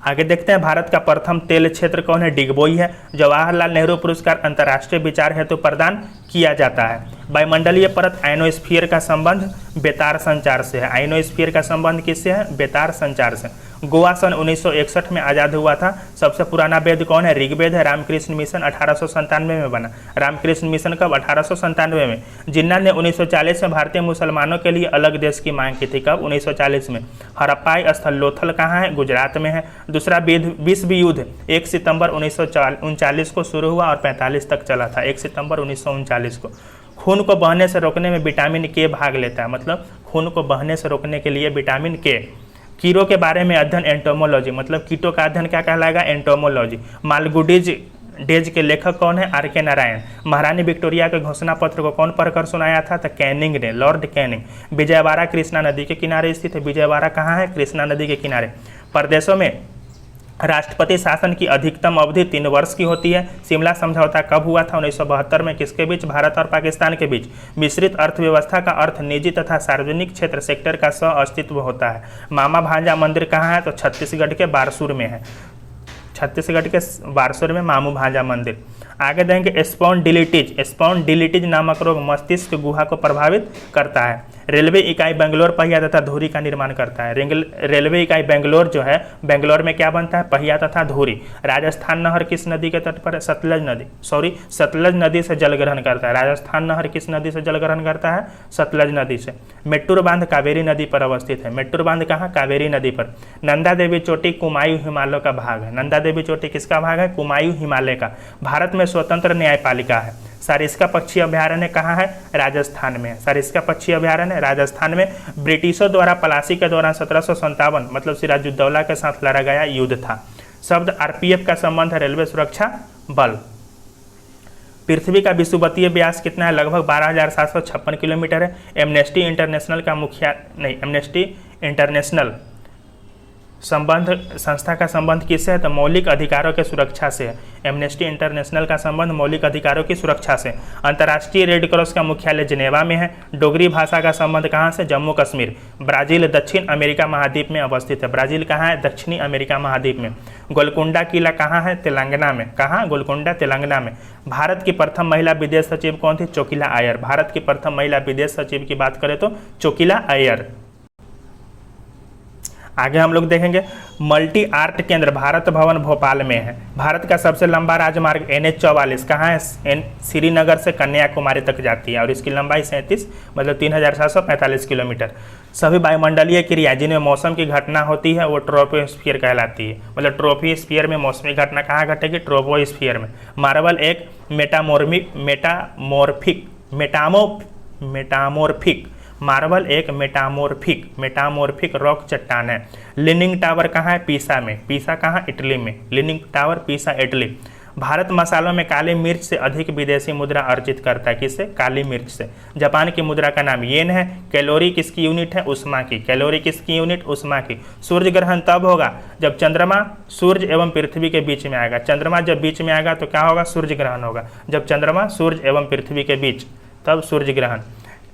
A: आगे देखते हैं भारत का प्रथम तेल क्षेत्र कौन है? डिगबोई है। जवाहरलाल नेहरू पुरस्कार अंतर्राष्ट्रीय विचार हेतु प्रदान किया जाता है। वायुमंडलीय परत आयनोस्फीयर का संबंध बेतार संचार से है। आयनोस्फीयर का संबंध किससे है? बेतार संचार से। गोवा सन 1961 में आज़ाद हुआ था। सबसे पुराना वेद कौन है? ऋग्वेद है। रामकृष्ण मिशन 1897 में बना। रामकृष्ण मिशन कब? 1897 में। जिन्ना ने 1940 में भारतीय मुसलमानों के लिए अलग देश की मांग की थी। कब? 1940 में। हड़प्पाई स्थल लोथल कहाँ है? गुजरात में है। दूसरा विश्व युद्ध 1 सितंबर 1939 को शुरू हुआ और 45 तक चला था। 1 सितंबर 1939 को। खून को बहने से रोकने में विटामिन के भाग लेता है, मतलब खून को बहने से रोकने के लिए विटामिन के। कीड़ों के बारे में अध्ययन एंटोमोलॉजी, मतलब कीटों का अध्ययन क्या कहलाएगा? एंटोमोलॉजी। मालगुडीज डेज के लेखक कौन है? आर.के. नारायण। महारानी विक्टोरिया के घोषणा पत्र को कौन पढ़कर सुनाया था? तो कैनिंग ने, लॉर्ड कैनिंग। विजयवाड़ा कृष्णा नदी के किनारे स्थित है। विजयवाड़ा कहाँ है? कृष्णा नदी के किनारे। प्रदेशों में राष्ट्रपति शासन की अधिकतम अवधि 3 वर्ष की होती है। शिमला समझौता कब हुआ था? 1972 में। किसके बीच? भारत और पाकिस्तान के बीच। मिश्रित अर्थव्यवस्था का अर्थ निजी तथा सार्वजनिक क्षेत्र सेक्टर का सह अस्तित्व होता है। मामा भांजा मंदिर कहाँ है? तो छत्तीसगढ़ के बारसूर में है। छत्तीसगढ़ के बारसूर में मामू भांजा मंदिर। आगे देंगे स्पॉन्डिलिटिज। स्पॉन्डिलिटिज नामक रोग मस्तिष्क गुहा को प्रभावित करता है। रेलवे इकाई बेंगलोर पहिया तथा धुरी का निर्माण करता है। रेलवे इकाई बेंगलोर जो है, बेंगलोर में क्या बनता है? पहिया तथा धुरी। राजस्थान नहर किस नदी के तट पर है? सतलज नदी, सतलज नदी से जल ग्रहण करता है। राजस्थान नहर किस नदी से जल ग्रहण करता है? सतलज नदी से। मेट्टूर बांध कावेरी नदी पर अवस्थित है। मेट्टूर बांध कहाँ? कावेरी नदी पर। नंदा देवी चोटी कुमायूं हिमालय का भाग है। नंदा देवी चोटी किसका भाग है? कुमायूं हिमालय का। भारत में स्वतंत्र न्यायपालिका है। सारिस्का पक्षी अभयारण्य कहाँ है? राजस्थान में। सारिस्का पक्षी अभयारण्य राजस्थान में। ब्रिटिशों द्वारा पलासी के दौरान 1757 मतलब सिराजुद्दौला के साथ लड़ा गया युद्ध था। शब्द आरपीएफ का संबंध है रेलवे सुरक्षा बल। पृथ्वी का विषुवतीय व्यास कितना है? लगभग 12,756 किलोमीटर है। एमनेस्टी इंटरनेशनल संस्था का संबंध किससे है? तो मौलिक अधिकारों के सुरक्षा से है। एमनेस्टी इंटरनेशनल का संबंध मौलिक अधिकारों की सुरक्षा से। अंतर्राष्ट्रीय रेड क्रॉस का मुख्यालय जिनेवा में है। डोगरी भाषा का संबंध कहाँ से? जम्मू कश्मीर। ब्राजील दक्षिण अमेरिका महाद्वीप में अवस्थित है। ब्राजील कहाँ है? दक्षिणी अमेरिका महाद्वीप में। गोलकुंडा किला कहाँ है? तेलंगाना में। कहाँ? गोलकुंडा तेलंगाना में। भारत की प्रथम महिला विदेश सचिव कौन थी? चोकिला अय्यर। भारत की प्रथम महिला विदेश सचिव की बात करें तो चोकिला अय्यर। आगे हम लोग देखेंगे मल्टी आर्ट केंद्र भारत भवन भोपाल में है। भारत का सबसे लंबा राजमार्ग NH-44 कहाँ है? श्रीनगर से कन्याकुमारी तक जाती है और इसकी लंबाई 37 मतलब 3,745 किलोमीटर। सभी वायुमंडलीय क्रिया जिनमें मौसम की घटना होती है वो ट्रोपोस्फीयर कहलाती है। मतलब ट्रोपोस्फीयर में मौसमी घटना कहाँ घटेगी? ट्रोपोस्फीयर में। मार्बल एक मेटामोर्फिक मार्बल एक मेटामोर्फिक रॉक चट्टान है। लीनिंग टावर कहाँ है? पीसा में। पीसा कहाँ? इटली में। लीनिंग टावर पीसा इटली। भारत मसालों में काली मिर्च से अधिक विदेशी मुद्रा अर्जित करता है। किससे? काली मिर्च से। जापान की मुद्रा का नाम येन है। कैलोरी किसकी यूनिट है? उष्मा की। कैलोरी किसकी यूनिट? उष्मा की। सूर्य ग्रहण तब होगा जब चंद्रमा सूर्य एवं पृथ्वी के बीच में आएगा। चंद्रमा जब बीच में आएगा तो क्या होगा? सूर्य ग्रहण होगा। जब चंद्रमा सूर्य एवं पृथ्वी के बीच, तब सूर्य ग्रहण।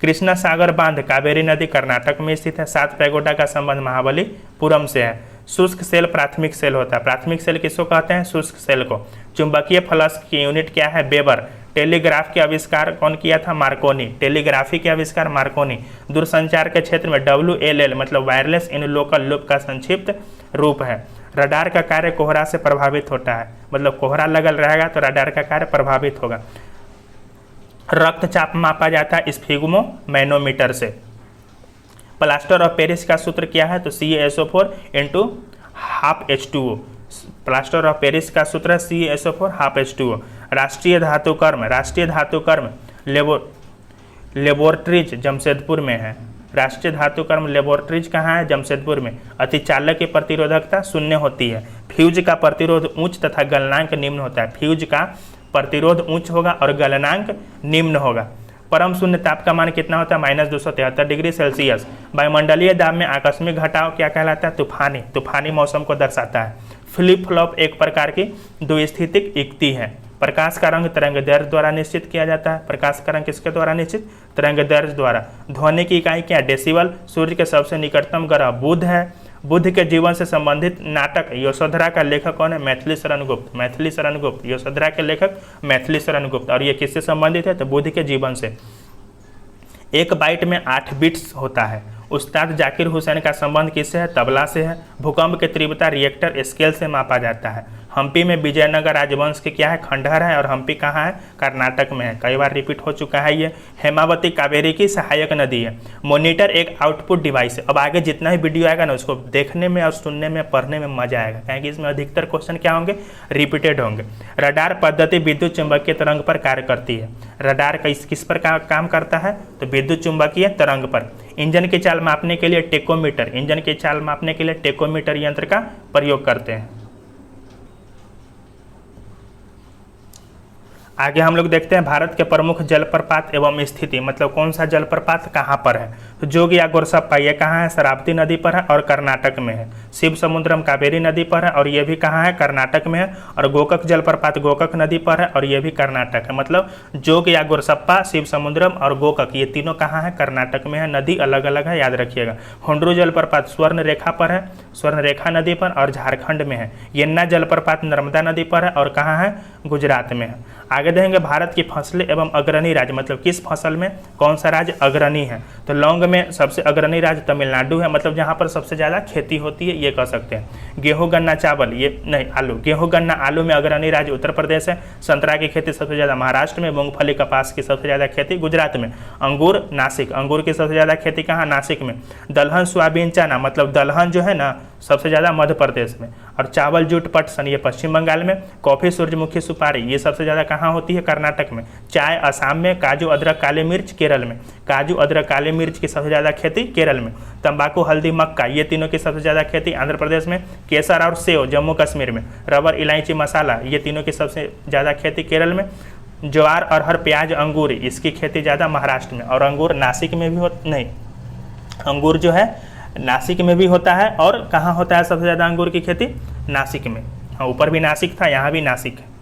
A: कृष्णा सागर बांध कावेरी नदी कर्नाटक में स्थित है। 7 पैगोडा का संबंध महाबलीपुरम से है। शुष्क सेल प्राथमिक सेल होता है। प्राथमिक सेल किसको कहते हैं? शुष्क सेल को। चुंबकीय फ्लक्स की यूनिट क्या है? वेबर। टेलीग्राफ के आविष्कार कौन किया था? मार्कोनी। टेलीग्राफी के आविष्कार मार्कोनी। दूरसंचार के क्षेत्र में WLL मतलब वायरलेस इन लोकल लूप का संक्षिप्त रूप है। रडार का कार्य कोहरा से प्रभावित होता है, मतलब कोहरा लगल रहेगा तो रडार का कार्य प्रभावित होगा। रक्तचाप मापा जाता है स्फिग्मो मैनोमीटर से। प्लास्टर ऑफ पेरिस का सूत्र क्या है? तो CaSO4 × ½ प्लास्टर ऑफ पेरिस का सूत्र है CaSO4 ½ राष्ट्रीय धातुकर्म लेबोरेटरीज जमशेदपुर में है। राष्ट्रीय धातुकर्म लेबोरेटरीज कहाँ है? जमशेदपुर में। अतिचालक की प्रतिरोधकता 0 होती है। फ्यूज का प्रतिरोध उच्च तथा गलनांक निम्न होता है। फ्यूज का प्रतिरोध उच्च होगा और गलनांक निम्न होगा। परम शून्य ताप का मान कितना होता है? -273 डिग्री सेल्सियस। वायुमंडलीय दाब में आकस्मिक घटाव क्या कहलाता है? तूफानी मौसम को दर्शाता है। फ्लिप फ्लॉप एक प्रकार की द्विस्थितिक युक्ति है। प्रकाश का रंग तरंगदैर्घ्य द्वारा निश्चित किया जाता है। प्रकाश का रंग किसके द्वारा निश्चित? तरंगदैर्घ्य द्वारा। ध्वनि की इकाई क्या? डेसिबल। सूर्य के सबसे निकटतम ग्रह बुध है। बुद्ध के जीवन से संबंधित नाटक यशोधरा का लेखक कौन है? मैथिली शरण गुप्त। यशोधरा के लेखक मैथिली शरण गुप्त। और ये किससे संबंधित है? तो बुद्ध के जीवन से। एक बाइट में 8 बिट्स होता है। उस्ताद जाकिर हुसैन का संबंध किससे है? तबला से है। भूकंप की तीव्रता रिएक्टर स्केल से मापा जाता है। हम्पी में विजयनगर राजवंश के क्या है? खंडहर है। और हम्पी कहाँ है? कर्नाटक में है। कई बार रिपीट हो चुका है ये। हेमावती कावेरी की सहायक नदी है। मॉनिटर एक आउटपुट डिवाइस है। अब आगे जितना ही वीडियो आएगा ना उसको देखने में और सुनने में पढ़ने में मजा आएगा, क्योंकि इसमें अधिकतर क्वेश्चन क्या होंगे? रिपीटेड होंगे। रडार पद्धति विद्युत चुंबकीय तरंग पर कार्य करती है। रडार किस पर काम करता है? तो विद्युत चुंबकीय तरंग पर। इंजन की चाल मापने के लिए टेकोमीटर, इंजन की चाल मापने के लिए टेकोमीटर यंत्र का प्रयोग करते हैं। आगे हम लोग देखते हैं भारत के प्रमुख जलप्रपात एवं स्थिति, मतलब कौन सा जलप्रपात कहाँ पर है? तो जोग या गोरसप्पा ये कहाँ है? शरावती नदी पर है और कर्नाटक में है। शिव समुद्रम कावेरी नदी पर है और ये भी कहाँ है? कर्नाटक में है। और गोकक जलप्रपात गोकक नदी पर है और ये भी कर्नाटक है। मतलब जोग या गोरसप्पा, शिव समुद्रम और गोकक ये तीनों कहाँ है? कर्नाटक में है। नदी अलग अलग है, याद रखिएगा। हुंड्रू जलप्रपात स्वर्ण रेखा पर है, स्वर्ण रेखा नदी पर, और झारखंड में है। येन्ना जलप्रपात नर्मदा नदी पर है और कहाँ है? गुजरात में है। आगे देखेंगे भारत की फसलें एवं अग्रणी राज्य, मतलब किस फसल में कौन सा राज्य अग्रणी है? तो लौंग में सबसे अग्रणी राज्य तमिलनाडु है, मतलब जहाँ पर सबसे ज़्यादा खेती होती है, ये कह सकते हैं। गेहूं गन्ना चावल ये नहीं, आलू, गेहूं गन्ना आलू में अग्रणी राज्य उत्तर प्रदेश है। संतरा की खेती सबसे ज़्यादा महाराष्ट्र में। मूंगफली कपास की सबसे ज़्यादा खेती गुजरात में। अंगूर नासिक, अंगूर की सबसे ज़्यादा खेती कहाँ? नासिक में। दलहन सोयाबीन चना, मतलब दलहन जो है ना सबसे ज़्यादा मध्य प्रदेश में। और चावल जूट पटसन ये पश्चिम बंगाल में। कॉफ़ी सूरजमुखी सुपारी ये सबसे ज़्यादा कहाँ होती है? कर्नाटक में। चाय असम में। काजू अदरक काली मिर्च केरल में। काजू अदरक काली मिर्च की सबसे ज़्यादा खेती केरल में। तंबाकू हल्दी मक्का ये तीनों की सबसे ज़्यादा खेती आंध्र प्रदेश में। केसर और सेव जम्मू कश्मीर में। रबर इलायची मसाला ये तीनों की सबसे ज़्यादा खेती केरल में। ज्वार अरहर प्याज अंगूर इसकी खेती ज़्यादा महाराष्ट्र में। और अंगूर नासिक में भी नहीं, अंगूर जो है नासिक में भी होता है। और कहाँ होता है सबसे ज़्यादा अंगूर की खेती? नासिक में। हाँ, ऊपर भी नासिक था, यहाँ भी नासिक है।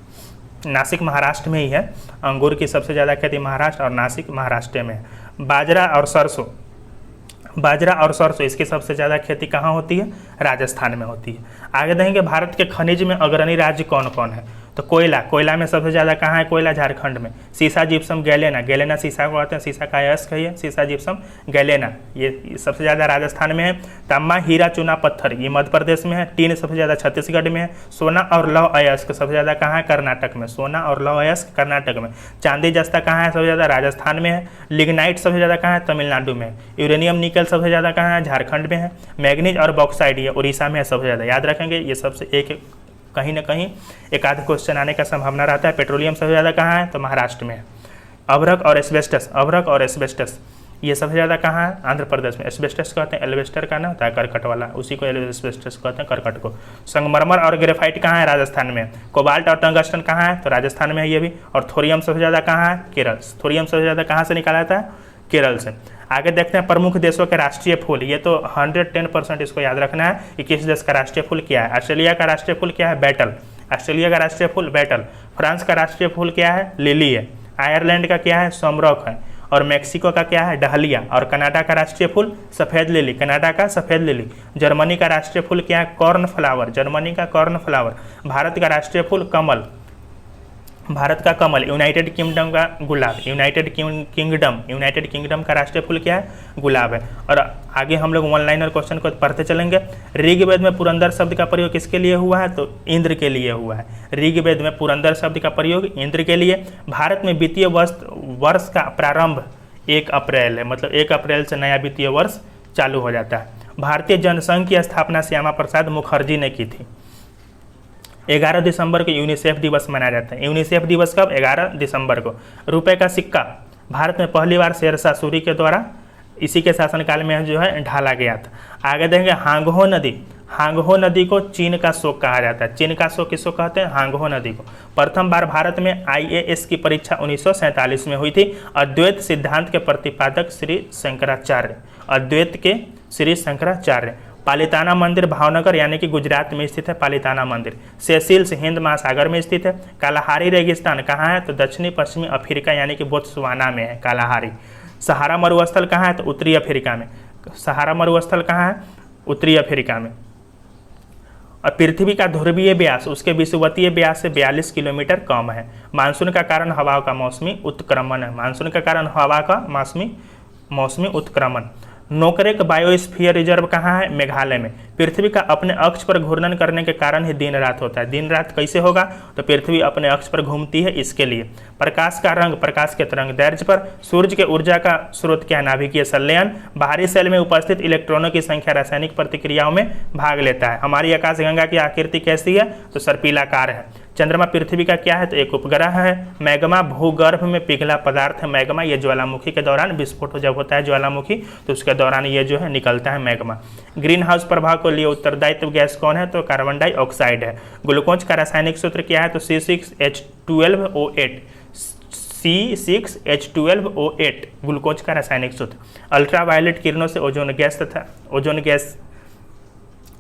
A: नासिक महाराष्ट्र में ही है। अंगूर की सबसे ज़्यादा खेती महाराष्ट्र और नासिक महाराष्ट्र में है। बाजरा और सरसों, बाजरा और सरसों इसकी सबसे ज़्यादा खेती कहाँ होती है? राजस्थान में होती है। आगे देखेंगे भारत के खनिज में अग्रणी राज्य कौन कौन है? तो कोयला, कोयला में सबसे ज़्यादा कहाँ है? कोयला झारखंड में। सीसा जिप्सम गैलेना, गैलेना सीसा को कहते हैं, सीसा का अयस्क है ये, सीसा जिप्सम गैलेना ये सबसे ज़्यादा राजस्थान में है। तांबा हीरा चूना पत्थर ये मध्य प्रदेश में है। टीन सबसे ज़्यादा छत्तीसगढ़ में है। सोना और लौह अयस्क सबसे ज़्यादा कहाँ है? कर्नाटक में। सोना और लौह अयस्क कर्नाटक में। चांदी जस्ता कहाँ है? सबसे ज़्यादा राजस्थान में है। लिग्नाइट सबसे ज़्यादा कहाँ है? तमिलनाडु में। यूरेनियम निकल सबसे ज़्यादा कहाँ है? झारखंड में है। मैग्नीज और बॉक्साइड ये उड़ीसा में है सबसे ज़्यादा, याद रखेंगे। ये सबसे एक कहीं ना कहीं एक आध क्वेश्चन आने का संभावना रहता है। पेट्रोलियम सबसे ज़्यादा कहाँ है? तो महाराष्ट्र में है। अभ्रक और एस्बेस्टस, अभ्रक और एस्बेस्टस ये सबसे ज़्यादा कहाँ है? आंध्र प्रदेश में। एस्बेस्टस कहते हैं एल्वेस्टर का ना होता है करकट वाला, उसी को एस्बेस्टस कहते हैं, करकट को। संगमरमर और ग्रेफाइट कहाँ है? राजस्थान में। कोबाल्ट और टंगस्टन कहाँ है? तो राजस्थान में है ये भी। और थोरियम सबसे ज़्यादा कहाँ है? केरल। थोरियम सबसे ज़्यादा कहाँ से निकाला जाता है? केरल से। आगे देखते हैं प्रमुख देशों के राष्ट्रीय फूल। ये तो 110% इसको याद रखना है कि किस देश का राष्ट्रीय फूल क्या है। ऑस्ट्रेलिया का राष्ट्रीय फूल क्या है? बैटल। ऑस्ट्रेलिया का राष्ट्रीय फूल बैटल। फ्रांस का राष्ट्रीय फूल क्या है? लिली है। आयरलैंड का क्या है? समरॉक है। और मेक्सिको का क्या है? डहलिया। और कनाडा का राष्ट्रीय फूल सफ़ेद लिली, कनाडा का सफ़ेद लिली। जर्मनी का राष्ट्रीय फूल क्या है? कॉर्न फ्लावर, जर्मनी का कॉर्न फ्लावर। भारत का राष्ट्रीय फूल कमल, भारत का कमल। यूनाइटेड किंगडम का गुलाब, यूनाइटेड किंगडम का राष्ट्रीय फूल क्या है? गुलाब है। और आगे हम लोग वन लाइनर क्वेश्चन को पढ़ते चलेंगे। ऋग्वेद में पुरंदर शब्द का प्रयोग किसके लिए हुआ है? तो इंद्र के लिए हुआ है। ऋग्वेद में पुरंदर शब्द का प्रयोग इंद्र के लिए। भारत में वित्तीय वर्ष का प्रारंभ 1 अप्रैल है, मतलब 1 अप्रैल से नया वित्तीय वर्ष चालू हो जाता है। भारतीय जनसंघ की स्थापना श्यामा प्रसाद मुखर्जी ने की थी। 11 दिसंबर को यूनिसेफ दिवस मनाया जाता है। यूनिसेफ दिवस कब? 11 दिसंबर को। रुपए का सिक्का भारत में पहली बार शेरशाह सूरी के द्वारा इसी के शासनकाल में जो है ढाला गया था। आगे देखेंगे हांगहो नदी, हांगहो नदी को चीन का शोक कहा जाता है। चीन का शोक किसको कहते हैं? हांगहो नदी को। प्रथम बार भारत में IAS की परीक्षा 1947 में हुई थी। अद्वैत सिद्धांत के प्रतिपादक श्री शंकराचार्य, अद्वैत के श्री शंकराचार्य। पालिताना मंदिर भावनगर यानी कि गुजरात में स्थित है पालिताना मंदिर। सेसिल्स हिंद महासागर में स्थित है। कालाहारी रेगिस्तान कहाँ है? तो दक्षिणी पश्चिमी अफ्रीका यानी कि बोत्सवाना में है कालाहारी। सहारा मरुस्थल कहाँ है? तो उत्तरी अफ्रीका में। सहारा मरुस्थल कहाँ है? उत्तरी अफ्रीका में। और पृथ्वी का ध्रुवीय व्यास उसके विषुवतीय व्यास से 42 किलोमीटर कम है। मानसून का कारण हवाओं का मौसमी उत्क्रमण है। मानसून का कारण हवा का मौसमी मौसमी उत्क्रमण। नोकरेक बायोस्फीयर रिजर्व कहाँ है? मेघालय में। पृथ्वी का अपने अक्ष पर घूर्णन करने के कारण ही दिन रात होता है। दिन रात कैसे होगा? तो पृथ्वी अपने अक्ष पर घूमती है, इसके लिए। प्रकाश का रंग, प्रकाश के तरंग दैर्ध्य पर। सूर्य के ऊर्जा का स्रोत क्या? नाभिकीय संलयन। बाहरी सेल में उपस्थित इलेक्ट्रॉनों की संख्या रासायनिक प्रतिक्रियाओं में भाग लेता है। हमारी आकाशगंगा की आकृति कैसी है? तो सर्पिलाकार है। चंद्रमा पृथ्वी का क्या है? तो एक उपग्रह है। मैग्मा भूगर्भ में पिघला पदार्थ है। मैग्मा ये ज्वालामुखी के दौरान विस्फोट जब होता है ज्वालामुखी, तो उसके दौरान ये जो है निकलता है मैग्मा। ग्रीन हाउस प्रभाव के लिए उत्तरदायित्व गैस कौन है? तो कार्बन डाइऑक्साइड है। ग्लूकोज का रासायनिक सूत्र क्या है? तो C6H12O8। C6H12O8 ग्लूकोज का रासायनिक सूत्र। अल्ट्रावायलेट किरणों से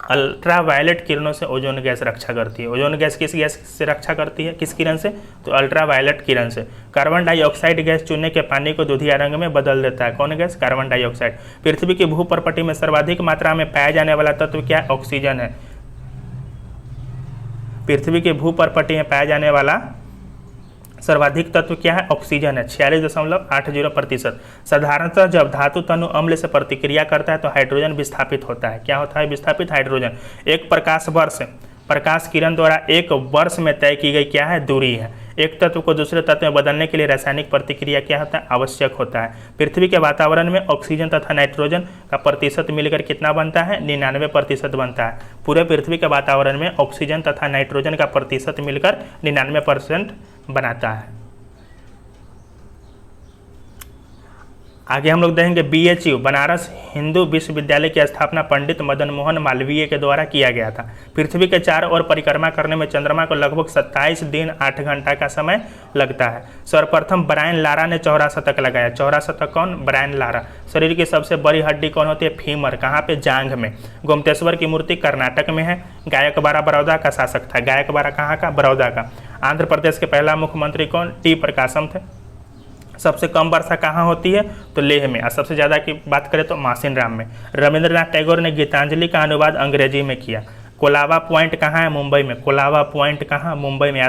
A: अल्ट्रावायलेट किरणों से ओजोन गैस रक्षा करती है। ओजोन गैस किस गैस से रक्षा करती है? किस किरण से? तो अल्ट्रावायलेट किरण से। कार्बन डाइऑक्साइड गैस चूने के पानी को दूधिया रंग में बदल देता है। कौन गैस? Carbon dioxide. पृथ्वी की भूपर्पटी में सर्वाधिक मात्रा में पाया जाने वाला तत्व क्या है? ऑक्सीजन है। पृथ्वी की भूपर्पटी में पाया जाने वाला सर्वाधिक तत्व क्या है? ऑक्सीजन है, 46.80%। साधारणतः जब धातु तनु अम्ल से प्रतिक्रिया करता है तो हाइड्रोजन विस्थापित होता है। क्या होता है विस्थापित? हाइड्रोजन। एक प्रकाश वर्ष, प्रकाश किरण द्वारा एक वर्ष में तय की गई क्या है? दूरी है। एक तत्व को दूसरे तत्व में बदलने के लिए रासायनिक प्रतिक्रिया क्या होता है? आवश्यक होता है। पृथ्वी के वातावरण में ऑक्सीजन तथा नाइट्रोजन का प्रतिशत मिलकर कितना बनता है? 99% बनता है। पूरे पृथ्वी के वातावरण में ऑक्सीजन तथा नाइट्रोजन का प्रतिशत मिलकर 99% बनाता है। आगे हम लोग देखेंगे BHU बनारस हिंदू विश्वविद्यालय की स्थापना पंडित मदन मोहन मालवीय के द्वारा किया गया था। पृथ्वी के चारों ओर परिक्रमा करने में चंद्रमा को लगभग 27 दिन 8 घंटा का समय लगता है। सर्वप्रथम ब्रायन लारा ने चौरा शतक लगाया। चौरा शतक कौन? Brian Lara. शरीर की सबसे बड़ी हड्डी कौन होती है? फीमर। कहाँ पे? जांघ में। गोमतेश्वर की मूर्ति कर्नाटक में है। गायकवारा बड़ौदा का शासक था। गायकवारा कहाँ का? बड़ौदा का। आंध्र प्रदेश के पहला मुख्यमंत्री कौन? टी प्रकाशम थे। सबसे कम वर्षा कहाँ होती है? तो लेह में। और सबसे ज़्यादा की बात करें तो मासिन राम में। रविंद्रनाथ टैगोर ने गीतांजलि का अनुवाद अंग्रेजी में किया। कोलाबा पॉइंट कहाँ है? मुंबई में। कोलाबा पॉइंट कहाँ? मुंबई में।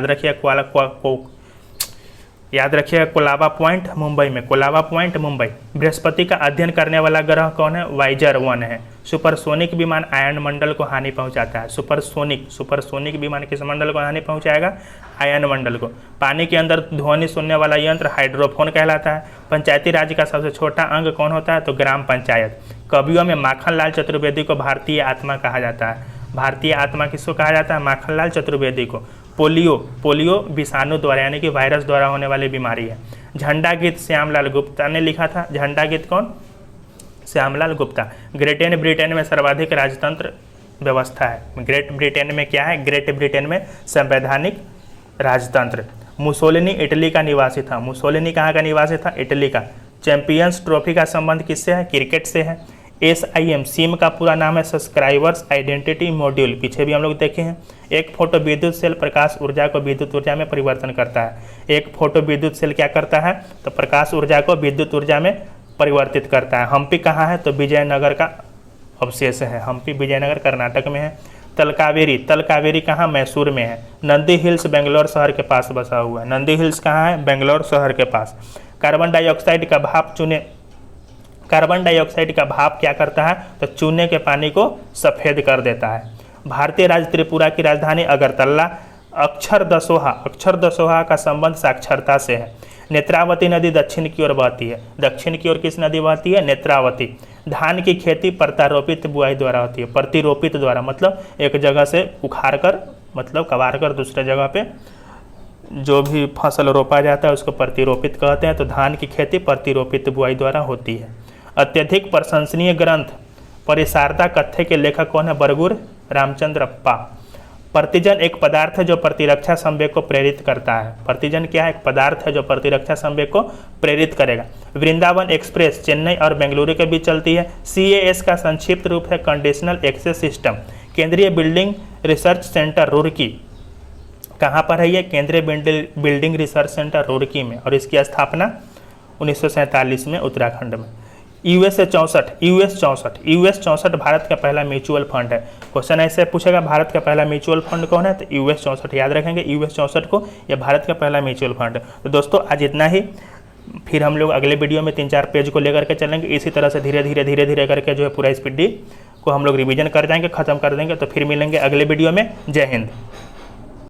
A: याद रखिएगा कोलाबा पॉइंट मुंबई में। कोलाबा पॉइंट मुंबई। बृहस्पति का अध्ययन करने वाला ग्रह कौन है? वाइजर 1 है। सुपरसोनिक विमान आयन मंडल को हानि पहुंचाता है। सुपरसोनिक विमान किस मंडल को हानि पहुंचाएगा? आयन मंडल को। पानी के अंदर ध्वनि सुनने वाला यंत्र हाइड्रोफोन कहलाता है। पंचायती राज का सबसे छोटा अंग कौन होता है? तो ग्राम पंचायत। कवियों में माखनलाल चतुर्वेदी को भारतीय आत्मा कहा जाता है। भारतीय आत्मा किसको कहा जाता है? माखनलाल चतुर्वेदी को। पोलियो विषाणु द्वारा यानी कि वायरस द्वारा होने वाली बीमारी है। झंडा गीत श्यामलाल गुप्ता ने लिखा था। झंडा गीत कौन? श्यामलाल गुप्ता। ग्रेट ब्रिटेन में सर्वाधिक राजतंत्र व्यवस्था है। ग्रेट ब्रिटेन में क्या है? ग्रेट ब्रिटेन में संवैधानिक राजतंत्र। मुसोलिनी इटली का निवासी था। मुसोलिनी कहाँ का निवासी था? इटली का। चैंपियंस ट्रॉफी का संबंध किससे है? क्रिकेट से है। SIM सिम का पूरा नाम है सब्सक्राइबर्स आइडेंटिटी मॉड्यूल। पीछे भी हम लोग देखे हैं। एक फोटो विद्युत सेल प्रकाश ऊर्जा को विद्युत ऊर्जा में परिवर्तन करता है। एक फोटो विद्युत सेल क्या करता है? तो प्रकाश ऊर्जा को विद्युत ऊर्जा में परिवर्तित करता है। हम्पी कहाँ है? तो विजयनगर का अवशेष है। हम्पी विजयनगर कर्नाटक में है। तलकावेरी कहाँ? मैसूर में है। नंदी हिल्स बेंगलोर शहर के पास बसा हुआ है। नंदी हिल्स कहाँ है? बेंगलोर शहर के पास। कार्बन डाइऑक्साइड का भाप क्या करता है? तो चूने के पानी को सफ़ेद कर देता है। भारतीय राज्य त्रिपुरा की राजधानी अगरतला। अक्षर दसोहा का संबंध साक्षरता से है। नेत्रावती नदी दक्षिण की ओर बहती है। दक्षिण की ओर किस नदी बहती है? नेत्रावती। धान की खेती प्रत्यारोपित बुआई द्वारा होती है। प्रतिरोपित द्वारा मतलब एक जगह से उखाड़ कर मतलब कबाड़ कर दूसरे जगह पे जो भी फसल रोपा जाता है उसको प्रतिरोपित कहते हैं। तो धान की खेती प्रतिरोपित बुआई द्वारा होती है। अत्यधिक प्रशंसनीय ग्रंथ परिसारता कथ्य के लेखक कौन है? बरगुर रामचंद्रप्पा। प्रतिजन एक पदार्थ है जो प्रतिरक्षा संवेग को प्रेरित करता है। प्रतिजन क्या है? एक पदार्थ है जो प्रतिरक्षा संवेग को प्रेरित करेगा। वृंदावन एक्सप्रेस चेन्नई और बेंगलुरु के बीच चलती है। CAS का संक्षिप्त रूप है कंडीशनल एक्सेस सिस्टम। केंद्रीय बिल्डिंग रिसर्च सेंटर रुड़की कहाँ पर है? ये केंद्रीय बिल्डिंग रिसर्च सेंटर रुड़की में। और इसकी स्थापना 1947 में उत्तराखंड में। US 64 भारत का पहला म्यूचुअल फंड है। क्वेश्चन ऐसे पूछेगा भारत का पहला म्यूचुअल फंड कौन है? तो US 64 याद रखेंगे। US 64 को यह भारत का पहला म्यूचुअल फंड है। तो दोस्तों आज इतना ही। फिर हम लोग अगले वीडियो में 3-4 पेज को लेकर के चलेंगे। इसी तरह से धीरे धीरे करके जो है पूरा स्पीड डी को हम लोग रिवीजन कर जाएंगे, ख़त्म कर देंगे। तो फिर मिलेंगे अगले वीडियो में। जय हिंद।